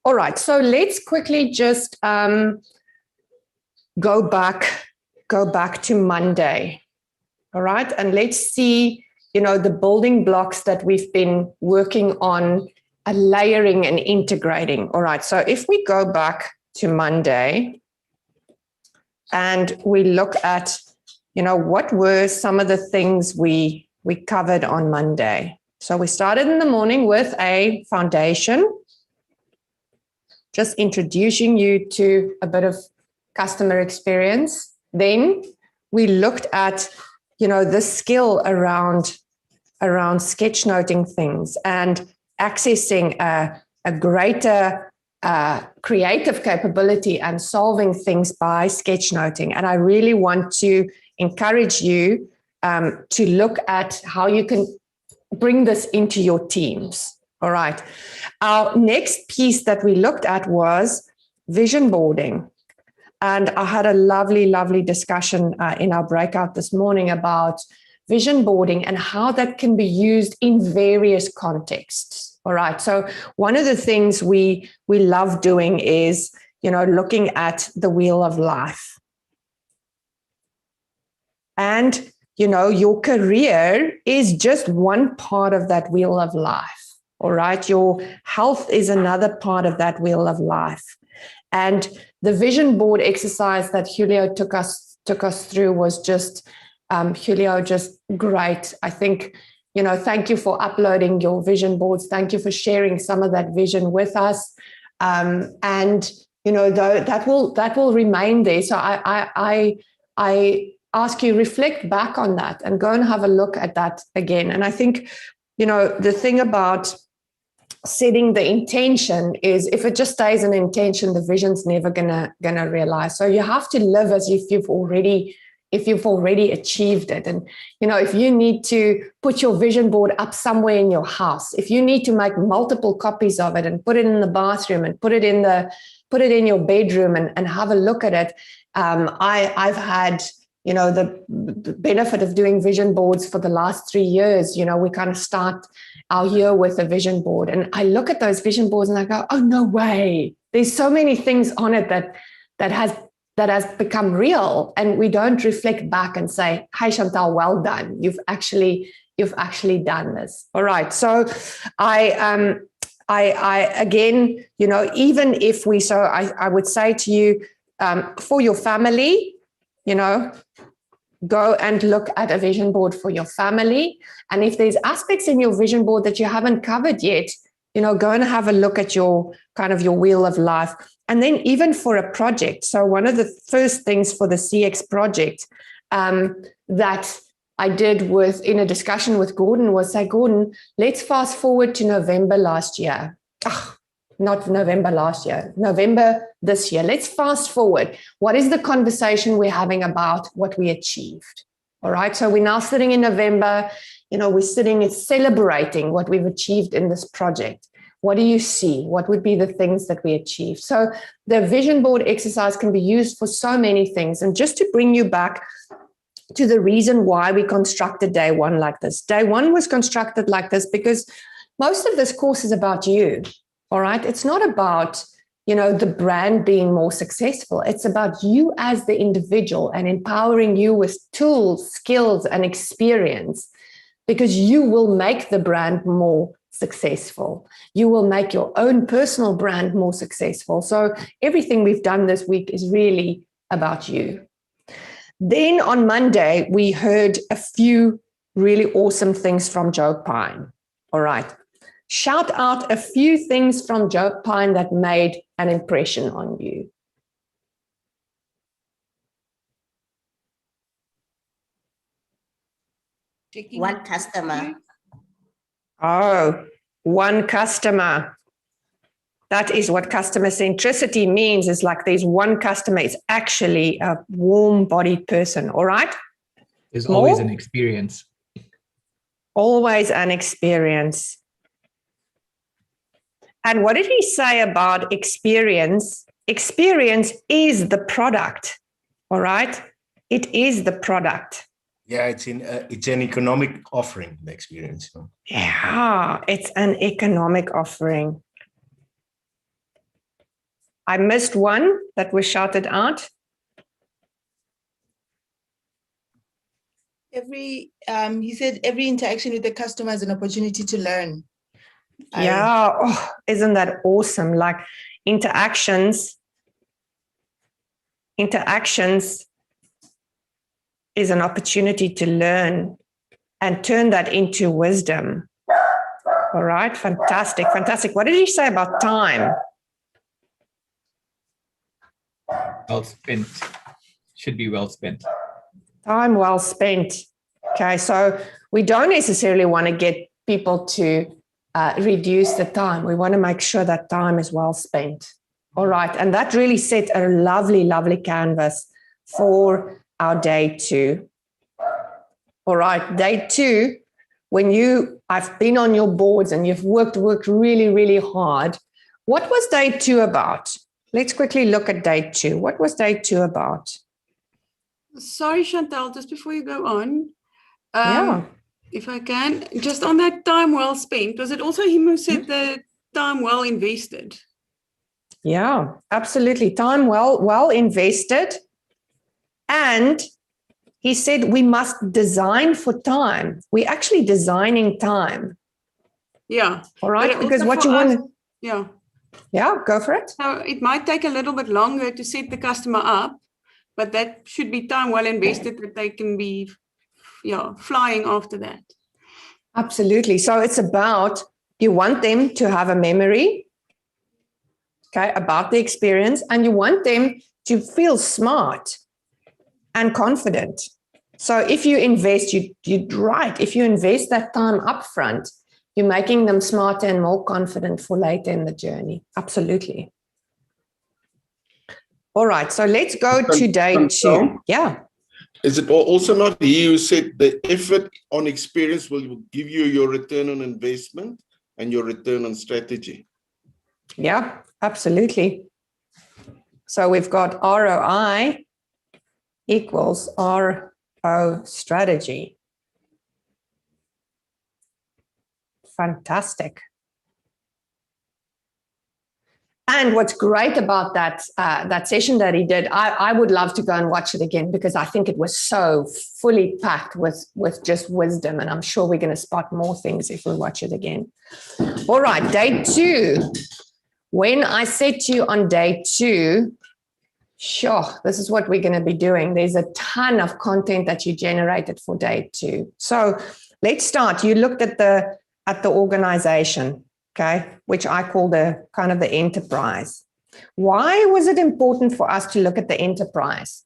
All right, so let's quickly just go back to Monday. All right, and let's see, the building blocks that we've been working on, layering and integrating. All right, so if we go back to Monday and we look at, what were some of the things we covered on Monday. So we started in the morning with a foundation, just introducing you to a bit of customer experience. Then we looked at, the skill around sketchnoting things and accessing a greater creative capability and solving things by sketchnoting. And I really want to encourage you to look at how you can bring this into your teams. All right. Our next piece that we looked at was vision boarding. And I had a lovely, lovely discussion in our breakout this morning about vision boarding and how that can be used in various contexts. All right. So one of the things we love doing is, looking at the wheel of life. And, your career is just one part of that wheel of life. All right. Your health is another part of that wheel of life. And the vision board exercise that Julio took us through was just, Julio, just great. I think, thank you for uploading your vision boards. Thank you for sharing some of that vision with us. And, that will remain there. So I ask you, reflect back on that and go and have a look at that again. And I think, the thing about setting the intention is if it just stays an intention, the vision's never gonna realize. So you have to live as if you've already achieved it. And, if you need to put your vision board up somewhere in your house, if you need to make multiple copies of it and put it in the bathroom and put it in your bedroom and have a look at it. I've had, the benefit of doing vision boards for the last 3 years. We kind of start our year with a vision board. And I look at those vision boards and I go, oh, no way. There's so many things on it that has become real. And we don't reflect back and say, hey, Chantel, well done. You've actually done this. All right. So I again, even if I would say to you, for your family, go and look at a vision board for your family. And if there's aspects in your vision board that you haven't covered yet, go and have a look at your wheel of life. And then even for a project. So one of the first things for the CX project that I did in a discussion with Gordon was say, Gordon, let's fast forward to November last year. Not November last year, November this year. Let's fast forward. What is the conversation we're having about what we achieved? All right. So we're now sitting in November, we're sitting and celebrating what we've achieved in this project. What do you see? What would be the things that we achieved? So the vision board exercise can be used for so many things. And just to bring you back to the reason why we constructed day one like this. Day one was constructed like this because most of this course is about you. All right. It's not about, the brand being more successful. It's about you as the individual and empowering you with tools, skills, and experience, because you will make the brand more successful. You will make your own personal brand more successful. So everything we've done this week is really about you. Then on Monday, we heard a few really awesome things from Joe Pine. All right. Shout out a few things from Joe Pine that made an impression on you. One customer. Oh, one customer. That is what customer centricity means, is like there's one customer. It's actually a warm-bodied person, all right? There's always an experience. Always an experience. And what did he say about experience? Experience is the product, all right? It is the product. Yeah, it's an economic offering, the experience. Yeah, it's an economic offering. I missed one that was shouted out. He said every interaction with the customer is an opportunity to learn. Yeah, oh, isn't that awesome? Like interactions is an opportunity to learn and turn that into wisdom. All right, fantastic, fantastic. What did you say about time? Well spent. Should be well spent. Time well spent. Okay, so we don't necessarily want to get people to reduce the time. We want to make sure that time is well spent. All right, and that really set a lovely, lovely canvas for our day 2. All right, day 2, I've been on your boards and you've worked really, really hard. What was day 2 about? Let's quickly look at day 2. What was day 2 about? Sorry, Chantel, just before you go on, Yeah. if I can, just on that time well spent, was it also him who said the time well invested? Yeah, absolutely. Time well invested. And he said we must design for time. We're actually designing time. Yeah. All right. Because what you want to. Yeah. Yeah, go for it. So it might take a little bit longer to set the customer up, but that should be time well invested that they can be flying after that. Absolutely. So it's about, you want them to have a memory, okay, about the experience, and you want them to feel smart and confident. So if you invest, you're right. If you invest that time up front, you're making them smarter and more confident for later in the journey. Absolutely. All right. So let's go to day 2. Yeah. Is it also not he who said the effort on experience will give you your return on investment and your return on strategy? Yeah, absolutely. So we've got ROI equals RO strategy. Fantastic. And what's great about that session that he did, I would love to go and watch it again because I think it was so fully packed with just wisdom. And I'm sure we're going to spot more things if we watch it again. All right, day 2. When I said to you on day 2, sure, this is what we're going to be doing. There's a ton of content that you generated for day 2. So let's start. You looked at the organization. Okay, which I call the kind of the enterprise. Why was it important for us to look at the enterprise?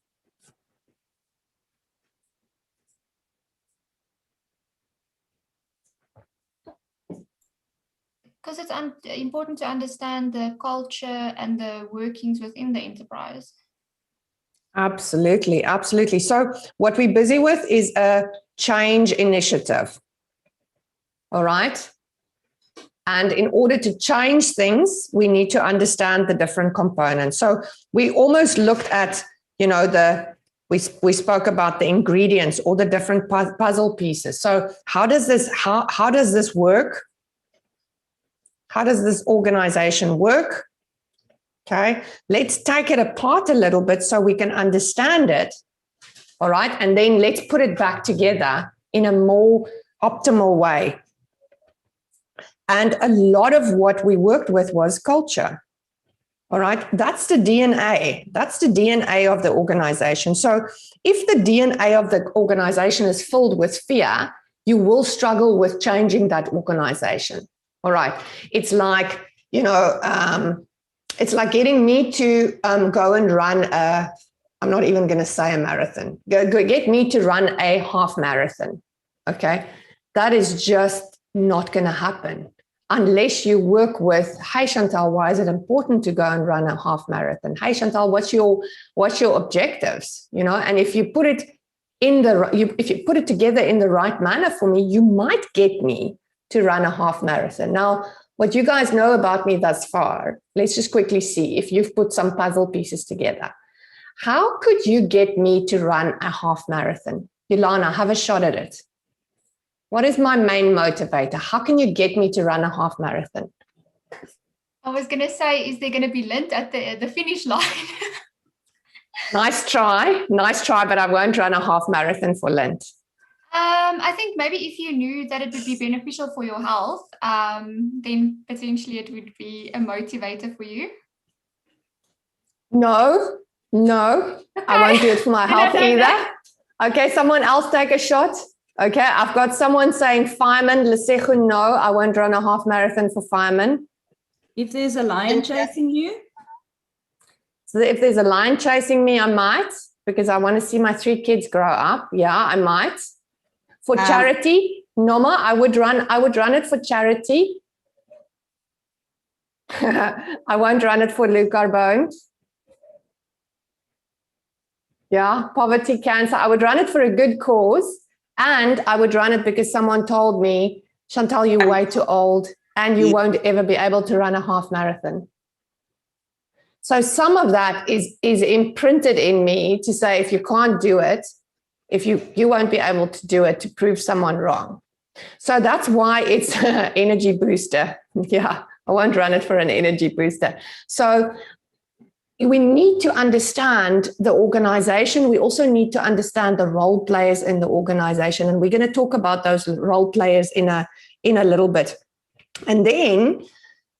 Because it's important to understand the culture and the workings within the enterprise. Absolutely, absolutely. So what we're busy with is a change initiative. All right. And in order to change things, we need to understand the different components. So we almost looked at, we spoke about the ingredients or the different puzzle pieces. So how does this work? How does this organization work? Okay, let's take it apart a little bit so we can understand it. All right, and then let's put it back together in a more optimal way. And a lot of what we worked with was culture. All right, that's the DNA. That's the DNA of the organization. So if the DNA of the organization is filled with fear, you will struggle with changing that organization. All right, it's like, it's like getting me to go and run I'm not even going to say a marathon. Go get me to run a half marathon. Okay, that is just not going to happen unless you work with, hey Chantel, why is it important to go and run a half marathon? Hey Chantel, what's your objectives? And if you put it if you put it together in the right manner for me, you might get me to run a half marathon. Now, what you guys know about me thus far, let's just quickly see if you've put some puzzle pieces together. How could you get me to run a half marathon? Ilana, have a shot at it. What is my main motivator? How can you get me to run a half marathon? I was going to say, is there going to be lint at the finish line? Nice try, but I won't run a half marathon for Lint. I think maybe if you knew that it would be beneficial for your health, then potentially it would be a motivator for you. No, Okay. I won't do it for my health either. Okay, someone else take a shot. Okay, I've got someone saying fireman, Lesego, no, I won't run a half marathon for fireman. If there's a lion chasing you? So if there's a lion chasing me, I might, because I want to see my 3 kids grow up. Yeah, I might. For charity, Noma, I would run it for charity. I won't run it for Lou Carbone. Yeah, poverty, cancer. I would run it for a good cause. And I would run it because someone told me, Chantel, you're way too old and you won't ever be able to run a half marathon. So some of that is imprinted in me to say, if you can't do it, if you won't be able to do it, to prove someone wrong. So that's why it's an energy booster. Yeah, I won't run it for an energy booster. So we need to understand the organization. We also need to understand the role players in the organization. And we're going to talk about those role players in a little bit. And then,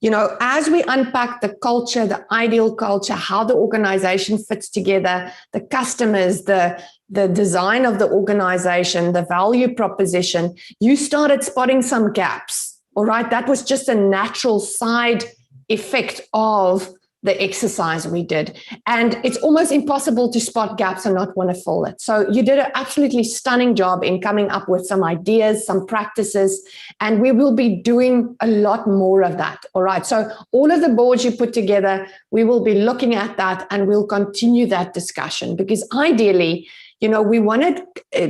you know, as we unpack the culture, the ideal culture, how the organization fits together, the customers, the design of the organization, the value proposition, you started spotting some gaps. All right. That was just a natural side effect of the exercise we did. And it's almost impossible to spot gaps and not want to fill it. So you did an absolutely stunning job in coming up with some ideas, some practices, and we will be doing a lot more of that. All right. So all of the boards you put together, we will be looking at that and we'll continue that discussion, because ideally, you know, we want to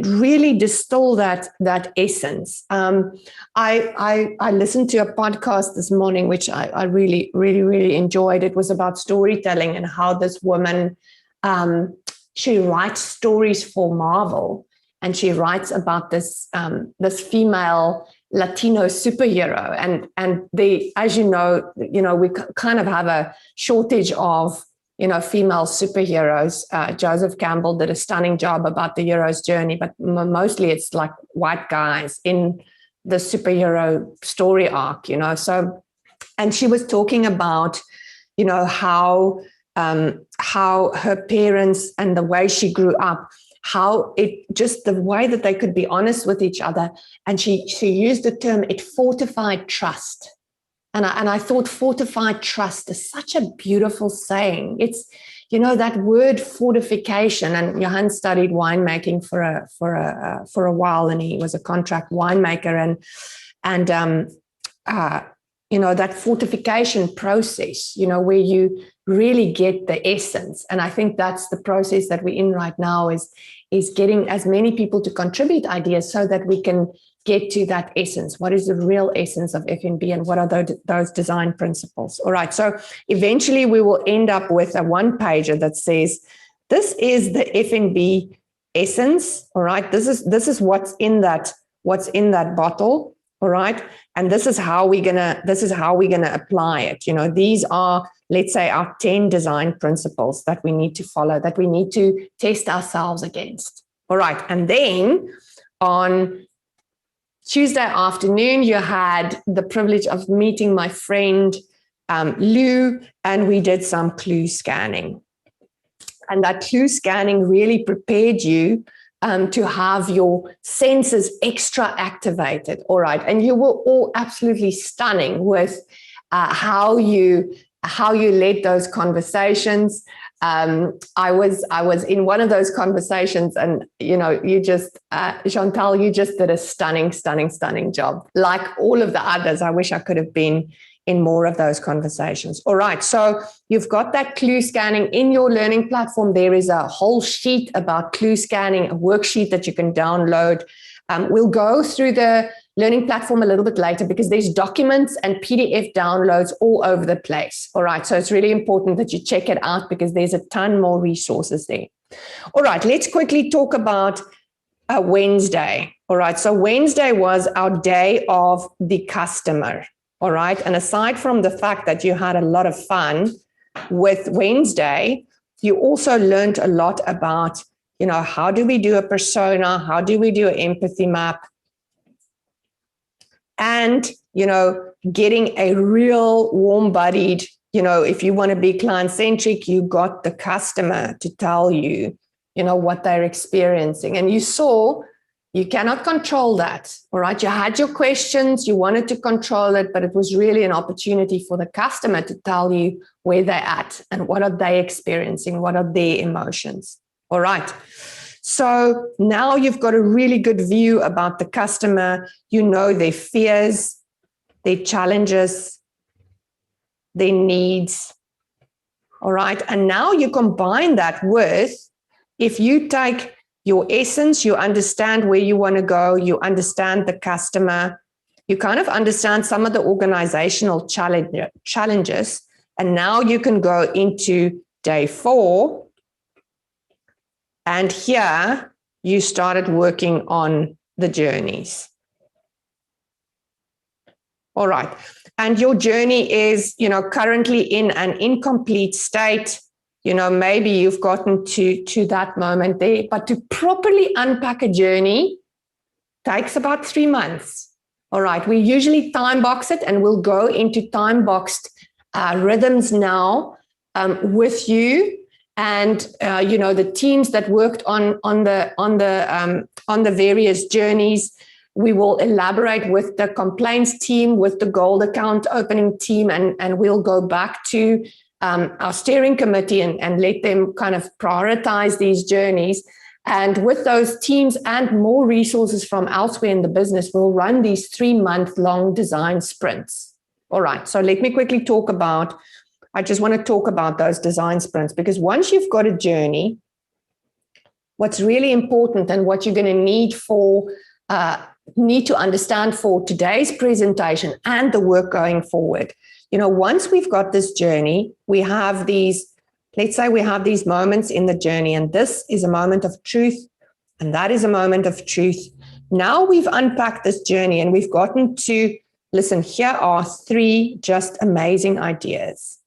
really distill that essence. I listened to a podcast this morning, which I really enjoyed. It was about storytelling and how this woman, she writes stories for Marvel, and she writes about this female Latino superhero. And they, as you know, we kind of have a shortage of female superheroes. Joseph Campbell did a stunning job about the hero's journey, but mostly it's like white guys in the superhero story arc, So, and she was talking about, how her parents and the way she grew up, how it just the way that they could be honest with each other. And she used the term, it fortified trust. And I thought fortified trust is such a beautiful saying. It's, that word fortification. And Johan studied winemaking for a while, and he was a contract winemaker. And that fortification process, where you really get the essence. And I think that's the process that we're in right now, is getting as many people to contribute ideas so that we can get to that essence. What is the real essence of F&B, and what are those design principles? All right. So eventually we will end up with a one-pager that says, this is the F&B essence. All right. This is what's in that bottle. All right. And this is how we're gonna apply it. These are, let's say, our 10 design principles that we need to follow, that we need to test ourselves against. All right. And then on Tuesday afternoon, you had the privilege of meeting my friend Lou, and we did some clue scanning. And that clue scanning really prepared you to have your senses extra activated. All right. And you were all absolutely stunning with how you led those conversations. I was in one of those conversations, and you just Chantel, you just did a stunning job. Like all of the others, I wish I could have been in more of those conversations. All right, so you've got that clue scanning in your learning platform. There is a whole sheet about clue scanning, a worksheet that you can download. We'll go through the learning platform a little bit later, because there's documents and PDF downloads all over the place. All right. So it's really important that you check it out, because there's a ton more resources there. All right. Let's quickly talk about Wednesday. All right. So Wednesday was our day of the customer. All right. And aside from the fact that you had a lot of fun with Wednesday, you also learned a lot about, how do we do a persona? How do we do an empathy map? And, getting a real warm-bodied, if you want to be client-centric, you got the customer to tell you, what they're experiencing. And you saw you cannot control that, all right? You had your questions, you wanted to control it, but it was really an opportunity for the customer to tell you where they're at and what are they experiencing, what are their emotions, all right? So now you've got a really good view about the customer, their fears, their challenges, their needs, all right? And now you combine that with, if you take your essence, you understand where you want to go, you understand the customer, you kind of understand some of the organizational challenges, and now you can go into day 4, and here you started working on the journeys. All right, and your journey is, currently in an incomplete state. Maybe you've gotten to that moment there, but to properly unpack a journey takes about 3 months. All right, we usually time box it, and we'll go into time boxed rhythms now with you and the teams that worked on the various journeys. We will elaborate with the complaints team, with the gold account opening team, and we'll go back to our steering committee and let them kind of prioritize these journeys. And with those teams and more resources from elsewhere in the business, we'll run these 3-month-long design sprints. All right, so let me quickly I just want to talk about those design sprints, because once you've got a journey, what's really important and what you're going to need to understand for today's presentation and the work going forward, once we've got this journey, we have let's say we have these moments in the journey, and this is a moment of truth, and that is a moment of truth. Now we've unpacked this journey and we've gotten to, listen, here are 3 just amazing ideas.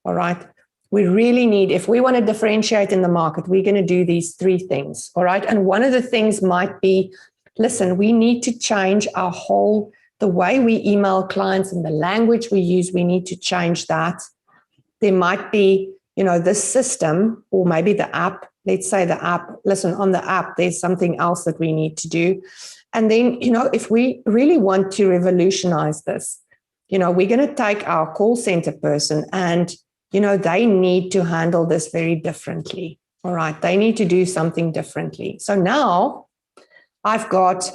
All right. We really need, if we want to differentiate in the market, we're going to do these 3 things. All right. And one of the things might be, listen, we need to change the way we email clients and the language we use, we need to change that. There might be, this system, or maybe the app, let's say the app, listen, on the app, there's something else that we need to do. And then, if we really want to revolutionize this, we're going to take our call center person and, they need to handle this very differently. All right. They need to do something differently. So now I've got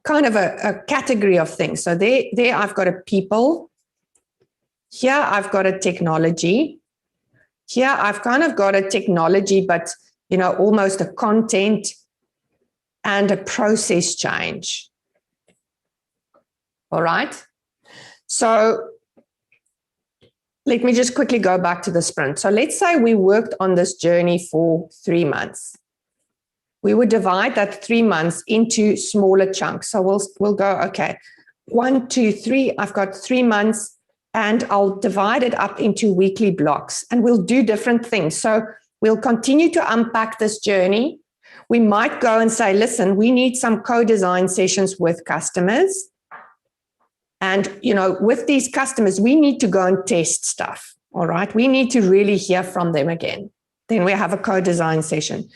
kind of a category of things. So there I've got a people. Here I've got a technology. Here I've kind of got a technology, but, almost a content and a process change. All right. So let me just quickly go back to the sprint. So let's say we worked on this journey for 3 months. We would divide that 3 months into smaller chunks. So we'll go, okay, 1, 2, 3. I've got 3 months, and I'll divide it up into weekly blocks, and we'll do different things. So we'll continue to unpack this journey. We might go and say, listen, we need some co-design sessions with customers. And, with these customers, we need to go and test stuff. All right. We need to really hear from them again. Then we have a co-design session.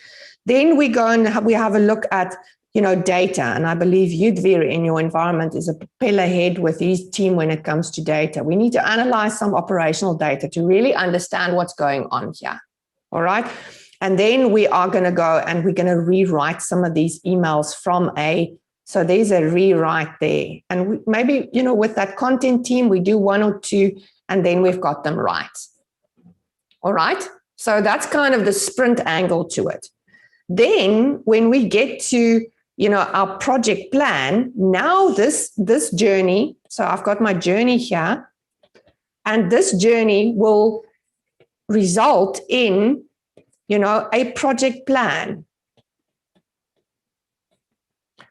Then we go and we have a look at, data. And I believe Yudvir in your environment is a propeller head with his team when it comes to data. We need to analyze some operational data to really understand what's going on here. All right. And then we are going to go and we're going to rewrite some of these emails so there's a rewrite there. And maybe, with that content team, we do 1 or 2, and then we've got them right. All right. So that's kind of the sprint angle to it. Then when we get to, our project plan, now this journey, so I've got my journey here, and this journey will result in, a project plan.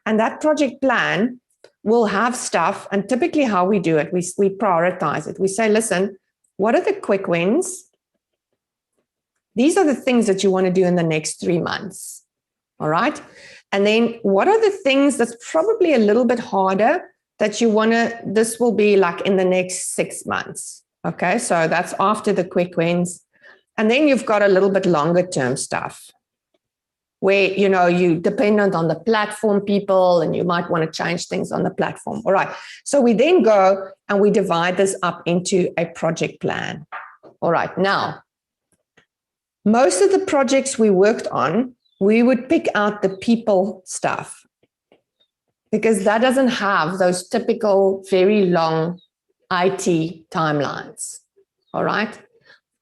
And that project plan will have stuff, and typically how we do it, we prioritize it. We say, listen, what are the quick wins? These are the things that you want to do in the next 3 months. All right. And then what are the things that's probably a little bit harder that you want to, this will be like in the next 6 months. Okay. So that's after the quick wins. And then you've got a little bit longer term stuff where, you know, you dependent on the platform people and you might want to change things on the platform. All right. So we then go and we divide this up into a project plan. All right. Now, most of the projects we worked on, we would pick out the people stuff because that doesn't have those typical very long IT timelines. All right.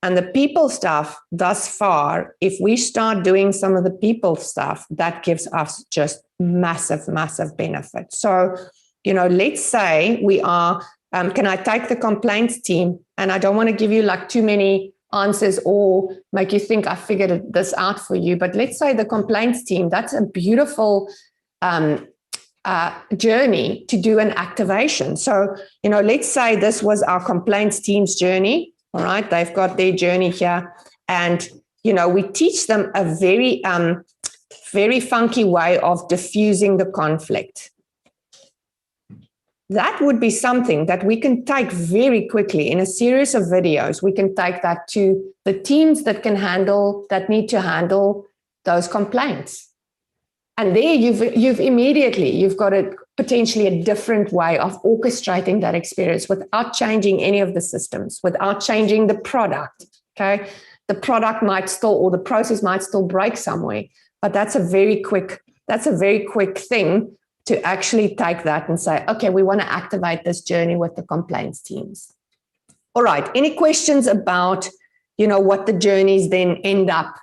And the people stuff thus far, if we start doing some of the people stuff, that gives us just massive, massive benefit. So, you know, let's say we are, can I take the complaints team? And I don't want to give you like too many answers or make you think I figured this out for you. But let's say the complaints team, that's a beautiful journey to do an activation. So, you know, let's say this was our complaints team's journey. All right, they've got their journey here. And, you know, we teach them a very, very funky way of diffusing the conflict. That would be something that we can take very quickly in a series of videos. We can take that to the teams that can handle, that need to handle those complaints. And there you've got potentially a different way of orchestrating that experience without changing any of the systems, without changing the product. Okay. The product might still, or the process might still break somewhere, but that's a very quick thing to actually take that and say, okay, we want to activate this journey with the complaints teams. All right. Any questions about, you know, what the journeys then end up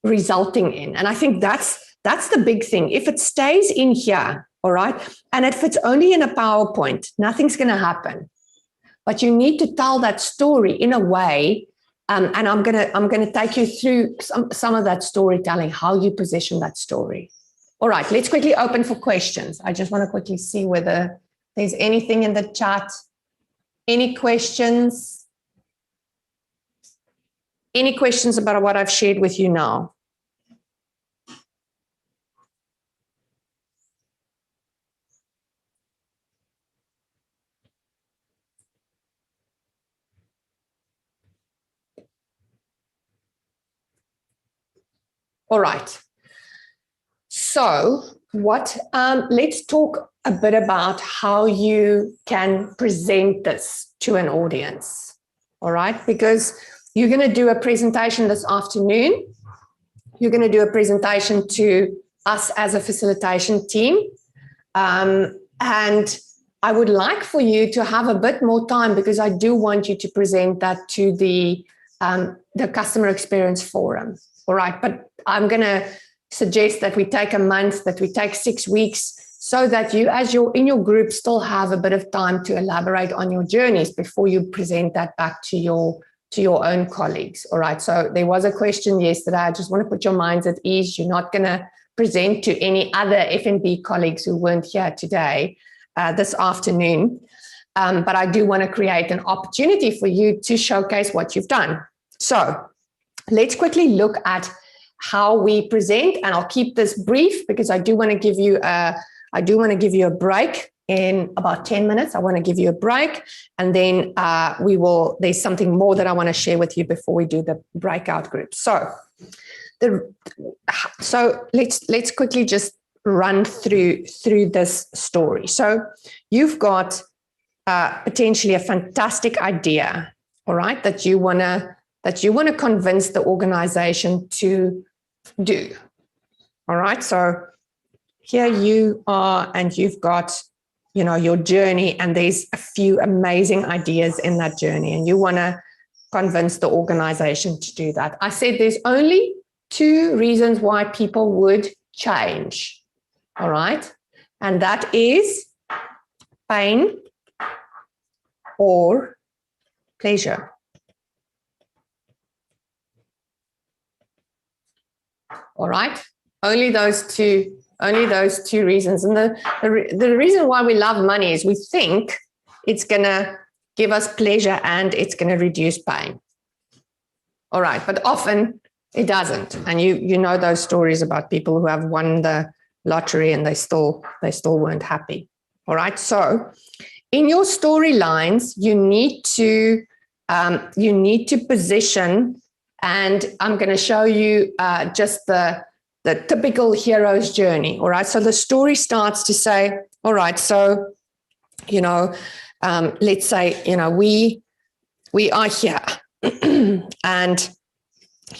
resulting in? And I think that's the big thing. If it stays in here, all right, and if it's only in a PowerPoint, nothing's going to happen. But you need to tell that story in a way, and I'm gonna take you through some of that storytelling, how you position that story. All right, let's quickly open for questions. I just want to quickly see whether there's anything in the chat. Any questions? Any questions about what I've shared with you now? All right. So let's talk a bit about how you can present this to an audience. All right. Because you're going to do a presentation this afternoon. You're going to do a presentation to us as a facilitation team. And I would like for you to have a bit more time because I do want you to present that to the customer experience forum. All right. But I'm going to suggest that we take a month, that we take 6 weeks, so that you, as you're in your group, still have a bit of time to elaborate on your journeys before you present that back to your own colleagues. All right. So there was a question yesterday. I just want to put your minds at ease. You're not going to present to any other F&B colleagues who weren't here today, this afternoon. But I do want to create an opportunity for you to showcase what you've done. So let's quickly look at how we present, and I'll keep this brief because I do want to give you a break in about 10 minutes. I want to give you a break, and then there's something more that I want to share with you before we do the breakout group. So let's quickly just run through this story. So you've got potentially a fantastic idea, all right, that you want to convince the organization to do. All right. So here you are, and you've got, you know, your journey, and there's a few amazing ideas in that journey, and you want to convince the organization to do that. I said there's only 2 reasons why people would change. All right. And that is pain or pleasure. All right. Only those 2 Only those two reasons. And the reason why we love money is we think it's going to give us pleasure and it's going to reduce pain. All right. But often it doesn't. And you know those stories about people who have won the lottery and they still weren't happy. All right. So in your storylines, you need to position, and I'm going to show you just the typical hero's journey. All right. So the story starts to say, all right, so, let's say, we are here and,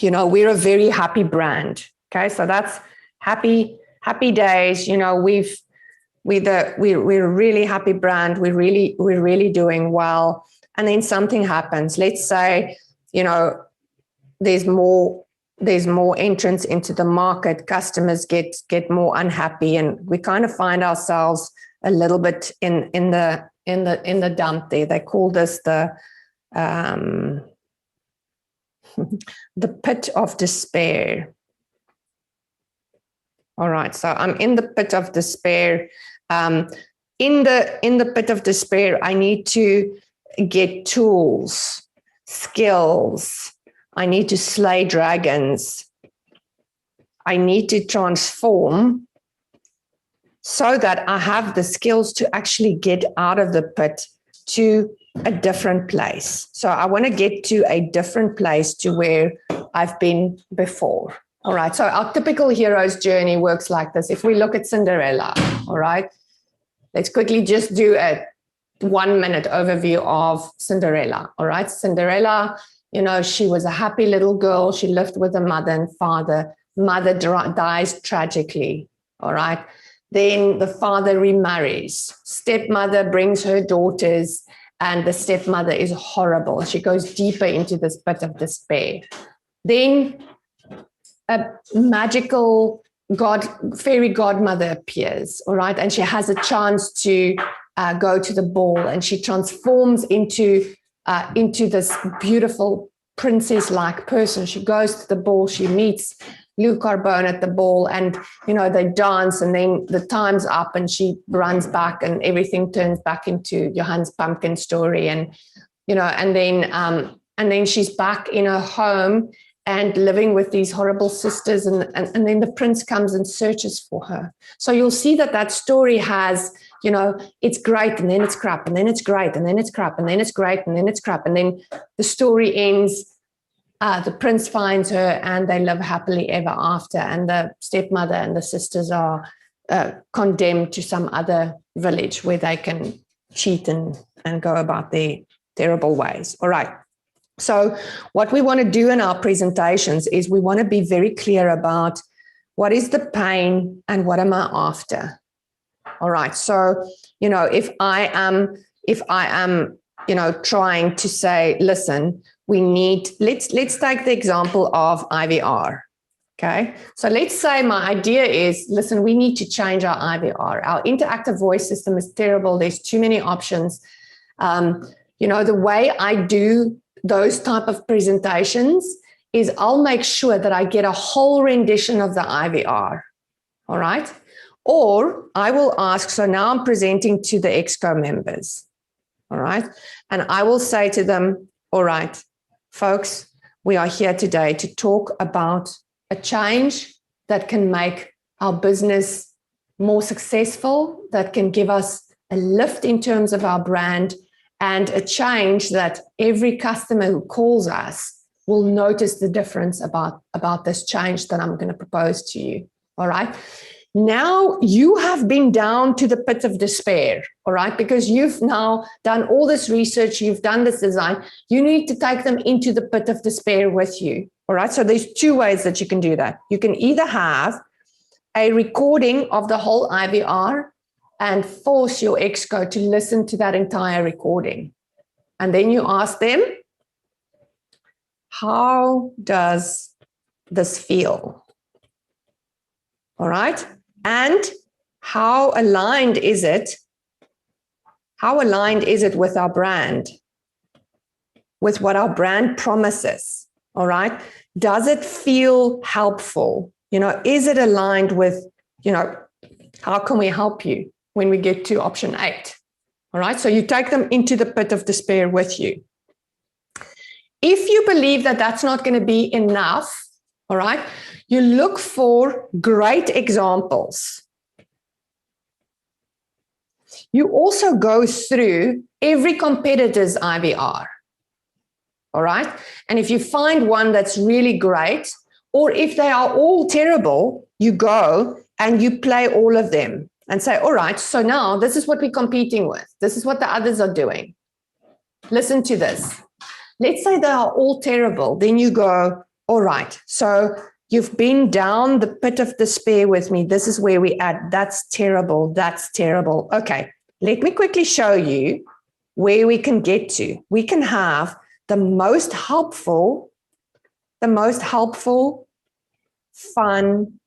we're a very happy brand. Okay. So that's happy days. We're a really happy brand. We're really doing well. And then something happens. Let's say, there's more entrance into the market. Customers get more unhappy, and we kind of find ourselves a little bit in the dump there. They call this the pit of despair. All right, so I'm in the pit of despair. In the pit of despair, I need to get tools, skills. I need to slay dragons. I need to transform so that I have the skills to actually get out of the pit to a different place. So I want to get to a different place to where I've been before. All right. So our typical hero's journey works like this. If we look at Cinderella, all right, let's quickly just do a 1-minute overview of Cinderella. All right. Cinderella, she was a happy little girl. She lived with her mother and father. Mother dies tragically. All right. Then the father remarries. Stepmother brings her daughters, and the stepmother is horrible. She goes deeper into this pit of despair. Then a magical fairy godmother appears. All right. And she has a chance to go to the ball, and she transforms into this beautiful princess-like person. She goes to the ball. She meets Lou Carbone at the ball, and they dance, and then the time's up, and she runs back, and everything turns back into Johan's pumpkin story, and and then she's back in her home and living with these horrible sisters, and then the prince comes and searches for her. So you'll see that story has, it's great, and then it's crap, and then it's great, and then it's crap, and then it's great, and then it's crap, and then the story ends. The prince finds her, and they live happily ever after, and the stepmother and the sisters are condemned to some other village where they can cheat and go about their terrible ways. All right. So what we want to do in our presentations is we want to be very clear about what is the pain and what am I after. All right. So, if I am, trying to say, listen, let's take the example of IVR. Okay. So let's say my idea is, listen, we need to change our IVR. Our interactive voice system is terrible. There's too many options. The way I do those type of presentations is I'll make sure that I get a whole rendition of the IVR. All right. Or I will ask, so now I'm presenting to the EXCO members. All right. And I will say to them, all right, folks, we are here today to talk about a change that can make our business more successful, that can give us a lift in terms of our brand, and a change that every customer who calls us will notice the difference about this change that I'm going to propose to you. All right. Now you have been down to the pit of despair. All right. Because you've now done all this research, you've done this design. You need to take them into the pit of despair with you. All right. So there's two ways that you can do that. You can either have a recording of the whole IVR and force your EXCO to listen to that entire recording. And then you ask them, how does this feel? All right. And how aligned is it? How aligned is it with our brand? With what our brand promises? All right. Does it feel helpful? Is it aligned with, How can we help you when we get to option 8? All right, so you take them into the pit of despair with you. If you believe that that's not going to be enough, all right, you look for great examples. You also go through every competitor's IVR, all right? And if you find one that's really great, or if they are all terrible, you go and you play all of them and say, all right, so now this is what we're competing with. This is what the others are doing. Listen to this. Let's say they are all terrible. Then you go, all right, so you've been down the pit of despair with me. This is where we're at. That's terrible. That's terrible. Okay, let me quickly show you where we can get to. We can have the most helpful, fun,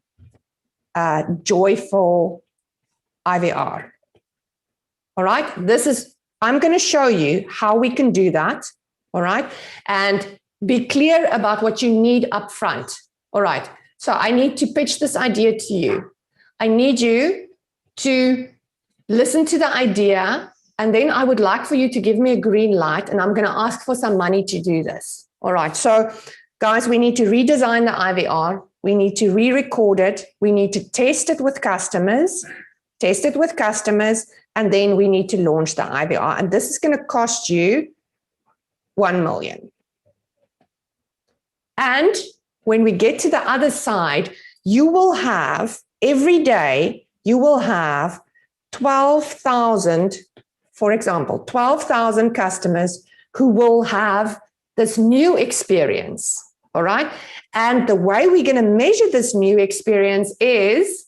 joyful IVR. All right, I'm going to show you how we can do that. All right, and be clear about what you need up front. All right, so I need to pitch this idea to you. I need you to listen to the idea, and then I would like for you to give me a green light, and I'm going to ask for some money to do this. All right, so guys, we need to redesign the IVR. We need to re-record it. We need to test it with customers, and then we need to launch the IVR. And this is going to cost you 1 million. And when we get to the other side, you will have, every day, you will have 12,000, for example, 12,000 customers who will have this new experience, all right? And the way we're going to measure this new experience is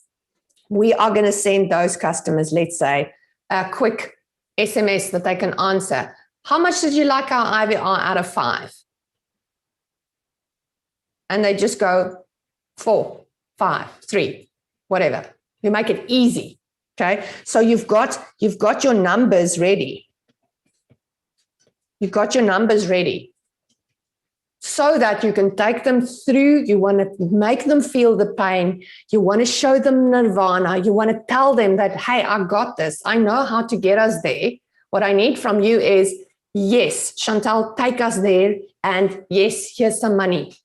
we are going to send those customers, let's say, a quick SMS that they can answer. How much did you like our IVR out of 5? And they just go 4, 5, 3, whatever. You make it easy, okay? So you've got your numbers ready. You've got your numbers ready so that you can take them through. You want to make them feel the pain. You want to show them nirvana. You want to tell them that, hey, I got this. I know how to get us there. What I need from you is, yes, Chantel, take us there. And yes, here's some money.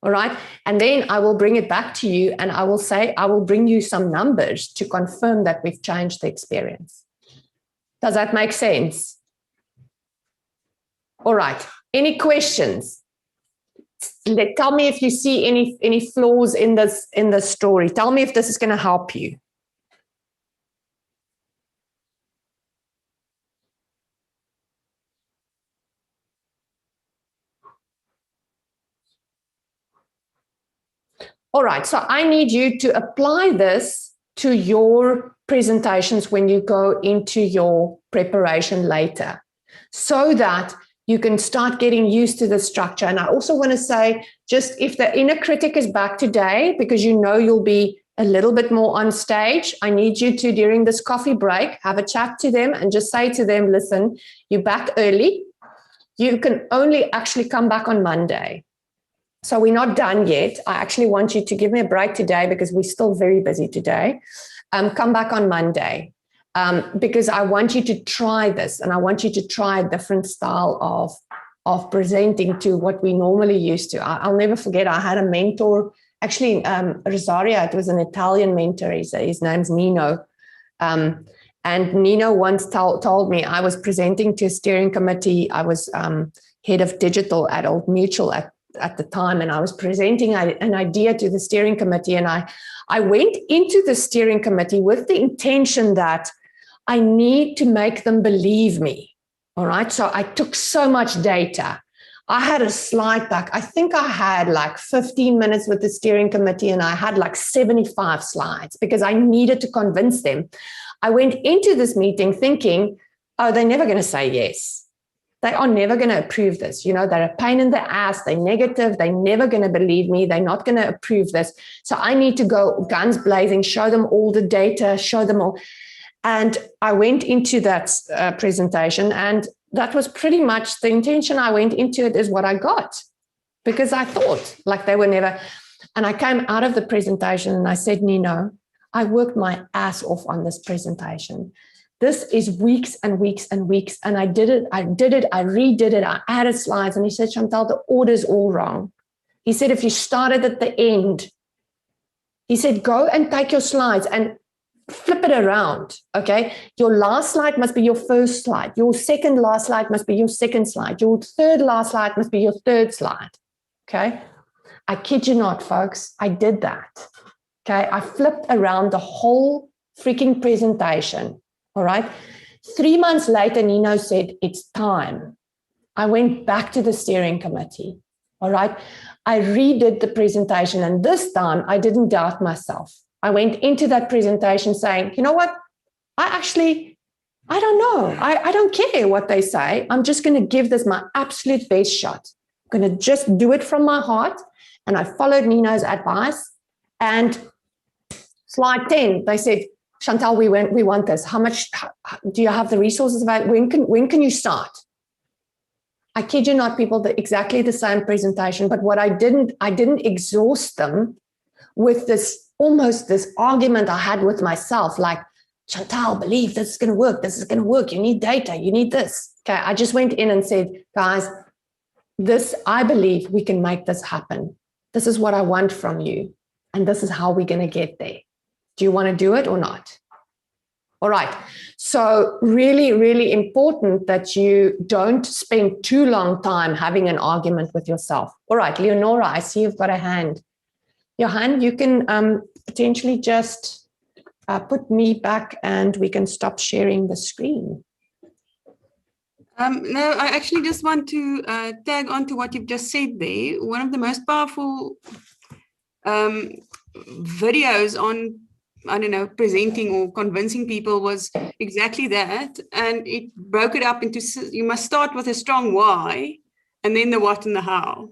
All right. And then I will bring it back to you and I will say, I will bring you some numbers to confirm that we've changed the experience. Does that make sense? All right. Any questions? Tell me if you see any flaws in this story. Tell me if this is going to help you. All right, so I need you to apply this to your presentations when you go into your preparation later, so that you can start getting used to the structure. And I also want to say, just if the inner critic is back today, because you know you'll be a little bit more on stage, I need you to, during this coffee break, have a chat to them and just say to them, listen, you're back early. You can only actually come back on Monday. So we're not done yet. I actually want you to give me a break today because we're still very busy today. Come back on Monday because I want you to try this, and I want you to try a different style of presenting to what we normally used to. I'll never forget, I had a mentor, actually Rosario, it was an Italian mentor. His name's Nino. And Nino once told me, I was presenting to a steering committee. I was head of digital at Old Mutual at the time, and I was presenting an idea to the steering committee, and I went into the steering committee with the intention that I need to make them believe me. All right, so I took so much data. I had a slide pack. I think I had like 15 minutes with the steering committee, and I had like 75 slides because I needed to convince them. I went into this meeting thinking, oh, they're never going to say yes. They are never going to approve this. You know, they're a pain in the ass. They're negative. They're never going to believe me. They're not going to approve this. So I need to go guns blazing, show them all the data, show them all. And I went into that presentation, and that was pretty much the intention. I went into it is what I got, because I thought like they were never. And I came out of the presentation and I said, Nino, I worked my ass off on this presentation. This is weeks and weeks and weeks. And I did it, I redid it, I added slides. And he said, Chantel, the order's all wrong. He said, if you started at the end, he said, go and take your slides and flip it around, okay? Your last slide must be your first slide. Your second last slide must be your second slide. Your third last slide must be your third slide, okay? I kid you not, folks, I did that, okay? I flipped around the whole freaking presentation, all right? 3 months later, Nino said, it's time. I went back to the steering committee, all right? I redid the presentation, and this time I didn't doubt myself. I went into that presentation saying, you know what? I don't know. I don't care what they say. I'm just going to give this my absolute best shot. I'm going to just do it from my heart. And I followed Nino's advice. And slide 10, they said, Chantel, we want this. How much do you have the resources about? When can you start? I kid you not, people, exactly the same presentation. But what I didn't exhaust them with almost this argument I had with myself, like, Chantel, believe this is going to work. This is going to work. You need data. You need this. Okay. I just went in and said, guys, I believe we can make this happen. This is what I want from you. And this is how we're going to get there. Do you want to do it or not? All right. So really, really important that you don't spend too long time having an argument with yourself. All right, Leonora, I see you've got a hand. Johan, you can potentially just put me back and we can stop sharing the screen. No, I actually just want to tag on to what you've just said there. One of the most powerful videos on, I don't know, presenting or convincing people was exactly that. And it broke it up into, you must start with a strong why, and then the what and the how.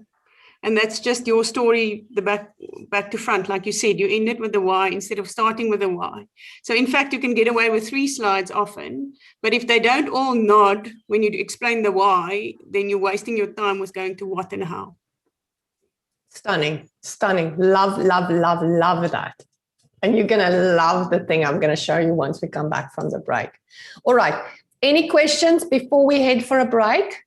And that's just your story, the back to front. Like you said, you end it with the why instead of starting with the why. So in fact, you can get away with 3 slides often, but if they don't all nod when you explain the why, then you're wasting your time with going to what and how. Stunning, stunning. Love, love, love, love that. And you're going to love the thing I'm going to show you once we come back from the break. All right. Any questions before we head for a break?